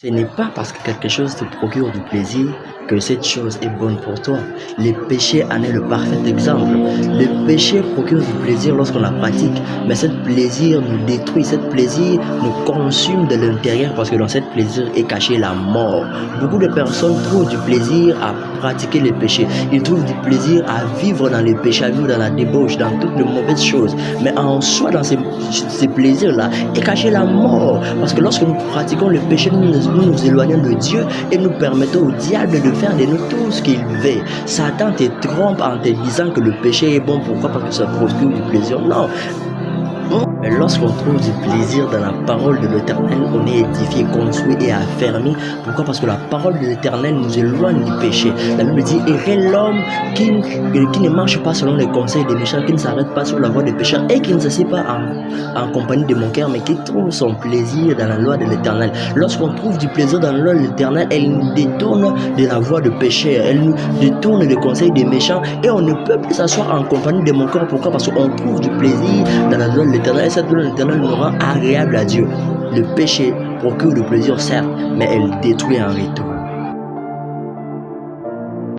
Ce n'est pas parce que quelque chose te procure du plaisir que cette chose est bonne pour toi. Le péché en est le parfait exemple. Le péché procure du plaisir lorsqu'on la pratique, mais ce plaisir nous détruit, ce plaisir nous consume de l'intérieur parce que dans ce plaisir est cachée la mort. Beaucoup de personnes trouvent du plaisir à pratiquer le péché. Ils trouvent du plaisir à vivre dans le péché, à vivre dans la débauche, dans toutes les mauvaises choses. Mais en soi, dans ces plaisirs-là, est cachée la mort. Parce que lorsque nous pratiquons le péché, nous nous éloignons de Dieu et nous permettons au diable de faire de nous tout ce qu'il veut. Satan te trompe en te disant que le péché est bon. Pourquoi? Parce que ça procure du plaisir. Non. Mais lorsqu'on trouve du plaisir dans la parole de l'Éternel, on est édifié, construit et affermi. Pourquoi? Parce que la parole de l'Éternel nous éloigne du péché. La Bible dit, heureux l'homme qui ne marche pas selon les conseils des méchants, qui ne s'arrête pas sur la voie des pécheurs et qui ne s'assied pas en compagnie de mon cœur, mais qui trouve son plaisir dans la loi de l'Éternel. Lorsqu'on trouve du plaisir dans la loi de l'Éternel, elle nous détourne de la voie de pécheur, elle nous détourne des conseils des méchants et on ne peut plus s'asseoir en compagnie de mon cœur. Pourquoi? Parce qu'on trouve du plaisir dans la loi de l'Éternel. Cette loi de l'Éternel nous rend agréable à Dieu. Le péché procure du plaisir, certes, mais elle détruit en retour.